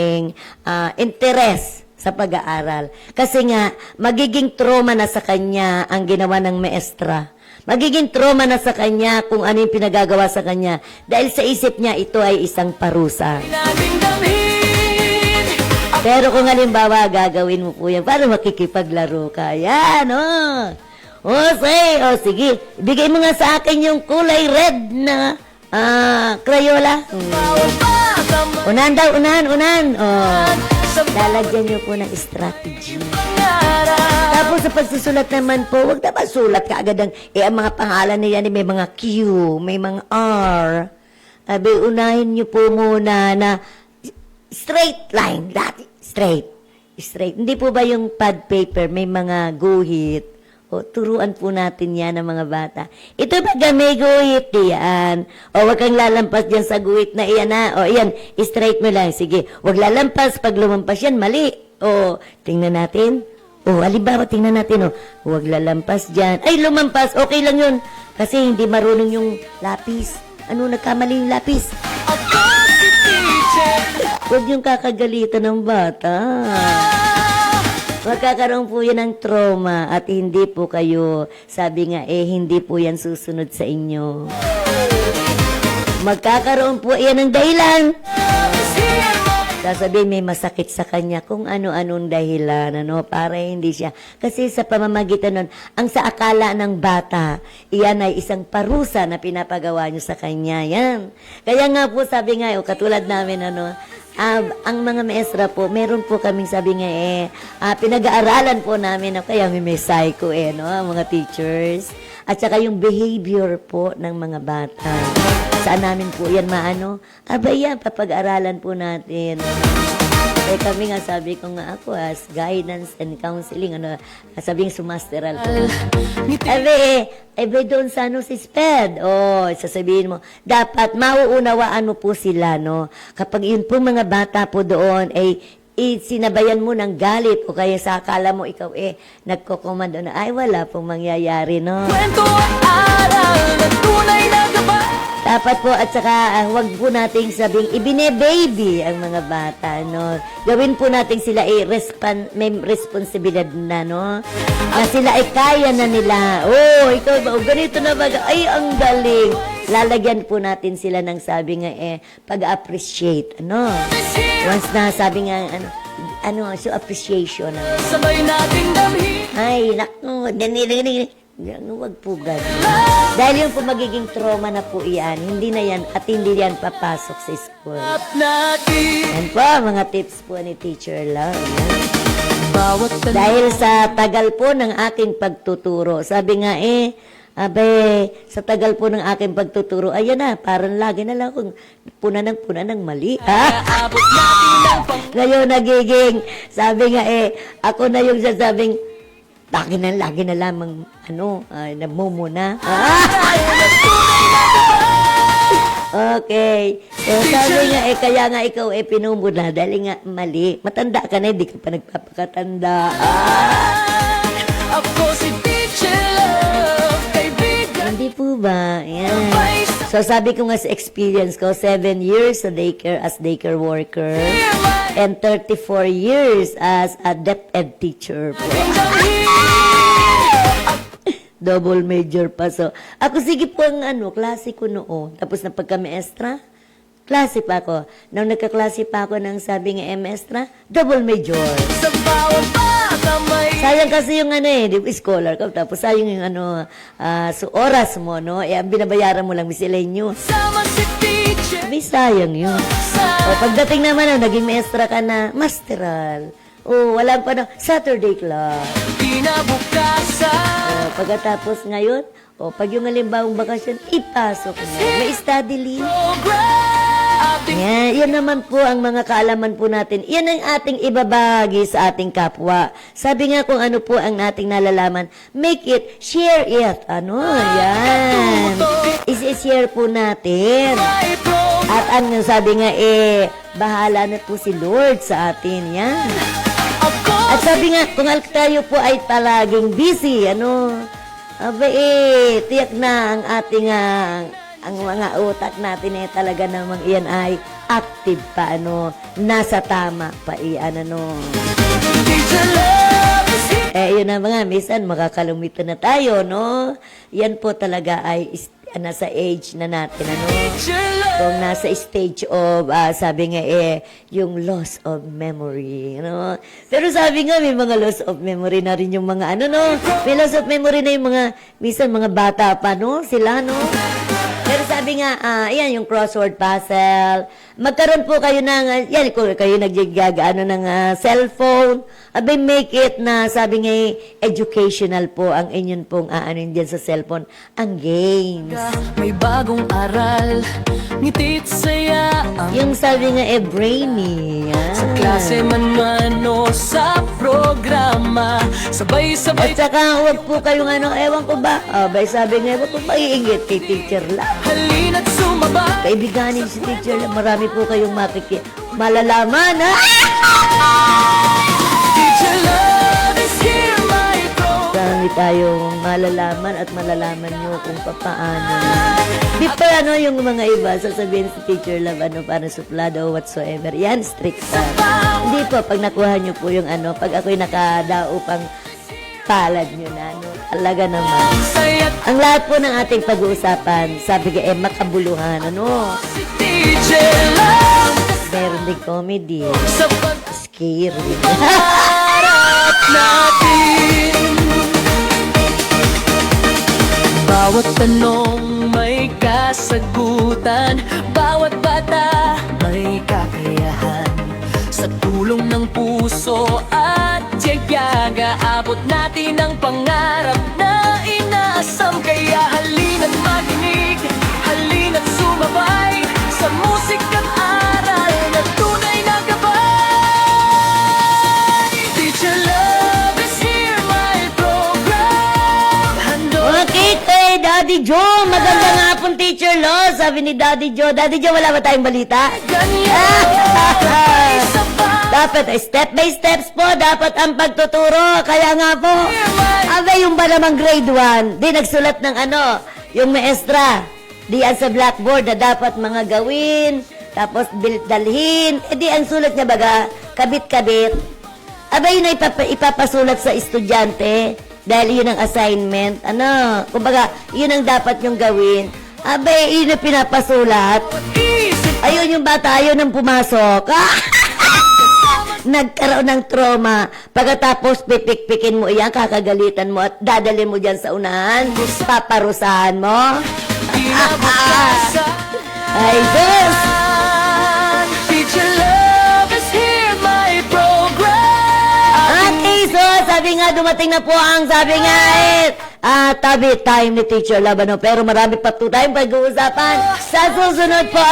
interest sa pag-aaral. Kasi nga, magiging trauma na sa kanya ang ginawa ng maestra. Magiging trauma na sa kanya kung ano yung pinagagawa sa kanya. Dahil sa isip niya, ito ay isang parusa. nating damhin. Pero kung halimbawa, gagawin mo po yan, para makikipaglaro ka. Yan, oh. Sige. Ibigay mo nga sa akin yung kulay red na Crayola. Bawat bata may Unan. Oh. sa Lalagyan niyo po ng strategy. pangarap. Tapos sa pagsusulat naman po, huwag naman sulat ka agad ang mga pangalan na yan, may mga Q, may mga R. Unahin niyo po muna na straight line, dati, straight. Hindi po ba yung pad paper, may mga guhit? O, turuan po natin yan ng mga bata. Ito ba may guhit? Yan. O, wag kang lalampas dyan sa guhit na iyan na. O, iyan, straight mo lang. Sige, wag lalampas. Pag lumampas yan, mali. O, tingnan natin. O, halimbawa, tingnan natin. O, wag lalampas dyan. Ay, lumampas. Okay lang yun. Kasi hindi marunong yung lapis. Ano, nagkamali yung lapis. Ako si teacher Huwag yung kakagalitan ng bata. Magkakaroon po yan ng trauma at hindi po kayo, sabi nga hindi po yan susunod sa inyo. Magkakaroon po yan ng dahilan. Sasabihin may masakit sa kanya kung ano-anong dahilan, para hindi siya. Kasi sa pamamagitan nun, ang sa akala ng bata, iyan ay isang parusa na pinapagawa nyo sa kanya. Yan. Kaya nga po sabi nga, katulad namin, ang mga maestra po, meron po kaming sabi nga pinag-aaralan po namin, kaya may psycho ang mga teachers. At saka yung behavior po ng mga bata. Saan namin po yan yan, papag-aralan po natin. Kaya kami nga, sabi ko nga ako as guidance and counseling, sabi yung sumasteral po. Doon sa si SPED, sasabihin mo, dapat mauunawaan mo po sila, Kapag yun po mga bata po doon, sinabayan mo ng galit o kaya sa akala mo ikaw nagkokomando na, ay wala pong mangyayari, Kwento at aral na tunay na gabay. Dapat po at saka wag po nating sabing ibine-baby ang mga bata, Gawin po natin sila may responsibilidad na, Na sila kaya na nila. Ikaw ba? Ganito na ba? Ay, ang galing. Lalagyan po natin sila ng sabi nga pag-appreciate, Once na sabi nga so appreciation. Sabay nating damhin. Ay, naku, wag po ganun. Dahil yung po magiging trauma na po iyan, hindi na yan at hindi yan papasok sa school. At natin Yan po, mga tips po ni Teacher Love. bawat Dahil sa tagal po ng aking pagtuturo, sabi nga sa tagal po ng aking pagtuturo, ayan na, parang lagi na lang akong puna ng mali. abot natin ng Ngayon nagiging, sabi nga ako na yung sasabing, lagi na lamang, namumuna. Okay. So, sabi nga, kaya nga ikaw pinumuna dahil nga mali. Matanda ka na, hindi ka pa nagpapakatanda. Ako si Teacher Love, kaibigan. Hindi po ba? Yan. So, sabi ko nga sa experience ko, 7 years sa daycare as daycare worker and 34 years as a DepEd teacher po. Double major pa. So, ako sige po ang klase ko noon. Tapos na pagka-maestra, klase pa ako. Nung nagkaklase pa ako ng sabi nga maestra, double major. Sa bawat bata may Sayang kasi yung di ba, scholar ko. Tapos sayang yung so oras mo, ang binabayaran mo lang miscellaneous. sama si Teacher Sabi, sayang yun. O pagdating naman, naging maestra ka na, masteral. O walang pa na, Saturday class. Kinabukasan Pagkatapos ngayon, pag yung halimbawang bakasyon, ipasok mo. May study leave. Yan naman po ang mga kaalaman po natin. Yan ang ating ibabahagi sa ating kapwa. Sabi nga kung ano po ang ating nalalaman, make it, share it. Ano? Yan. Isi-share po natin. At ang sabi nga bahala na po si Lord sa atin. Yan. At sabi nga, kung tayo po ay palaging busy, tiyak na ang ating ang mga utak natin talaga namang iyan ay active pa, nasa tama pa iyan, yun na mga, minsan makakalumitan na tayo, no? Yan po talaga ay nasa age na natin, kung nasa stage of, sabi nga yung loss of memory, Pero sabi nga, may mga loss of memory na rin yung mga, may loss of memory na yung mga, minsan mga bata pa, sila, Pero sabi nga, yan yung crossword puzzle. Magkaroon po kayo ng, yan, kung kayo nagigagaano ng cellphone, abay make it na, sabi nga, educational po ang inyong pong aanin dyan sa cellphone, ang games. May bagong aral, ngitit saya ang Yung sabi nga, brainy. Yan. sa klase man o sa programa. Sabay-sabay At saka, huwag po kayong ewan ko ba, abay sabi nga, huwag po maiingit kay teacher lang. halina't sumabay. Kaibiganin si teacher lang, marami po kayong malalaman, ha? Teacher love is here, my bro. Marami tayong malalaman at malalaman nyo kung paano. Di pa yung mga iba, sasabihin si Teacher Love, para suplado o whatsoever. Yan, strict pa. Hindi po, pag nakuha nyo po yung pag ako'y nakadao pang palad nyo na, talaga naman. Saya't Ang lahat po ng ating pag-uusapan, sabi ka, makabuluhan, si Teacher love meron din comedy, sa scary. pagharap natin. Bawat tanong may kasagutan, bawat bata may kakayahan. Sa tulong ng puso at tiyaga, abot natin ang pangarap na inaasam. Kaya halina't makinig, halina't sumabay sa musika't aral na tunay na gabay. Teacher love is here, my program. Handog Okay, kay Daddy Joe, magandang hapon, Teacher Lo. Sabi ni Daddy Joe, wala ba tayong balita? ganyan, isa pa. Dapat step by steps po, dapat ang pagtuturo. Kaya nga po, abay yung ba namang grade 1, di nagsulat ng yung maestra, diyan sa blackboard na dapat mga gawin, tapos dalhin, di ang sulat niya baga, kabit-kabit. Abay yun ay ipapasulat sa estudyante, dahil yun ang assignment, kumbaga, yun ang dapat yung gawin. Abay, yun ang pinapasulat. Ayun yung bata, ayun ang pumasok. Nagkaroon ng trauma. Pagkatapos pipik-pikin mo iyan, kakagalitan mo at dadalhin mo dyan sa unahan, paparusahan mo. Ay, Diyos! Teacher love is here, my program. Okay, so sabi nga dumating na po ang sabi nga tabi time ni Teacher Love, pero marami pa po tayong pag-uusapan sa susunod po,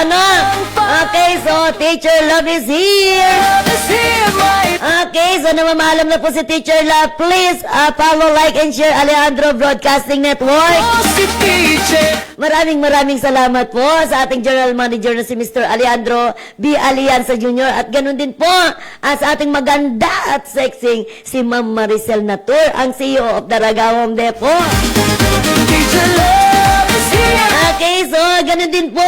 Okay, so Teacher Love is here. Love is here, my Okay, so namamalam na po si Teacher Love. Please follow, like, and share Alejandro Broadcasting Network. si teacher. Maraming salamat po sa ating General Manager na si Mr. Alejandro B. Alianza Jr. At ganun din po sa ating maganda at sexy si Ma'am Maricel Natur, ang CEO of Daragaw Home Depot. Teacher love is here. Okay, so ganun din po.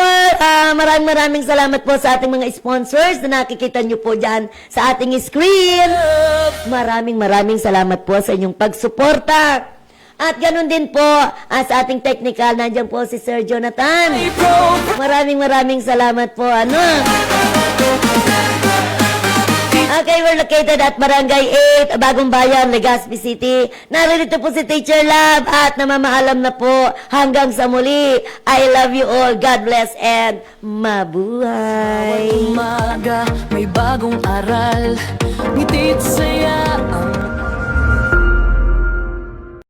Maraming salamat po sa ating mga sponsors na nakikita nyo po dyan sa ating screen. Maraming salamat po sa inyong pagsuporta. At ganun din po sa ating technical, nandiyan po si Sir Jonathan. Maraming salamat po. Okay, we're located at Barangay 8, Bagong Bayan, Legazpi City. Narito po si Teacher Love at namamaalam na po hanggang sa muli. I love you all. God bless and mabuhay. Umaga, may bagong aral. Ngiti at saya ang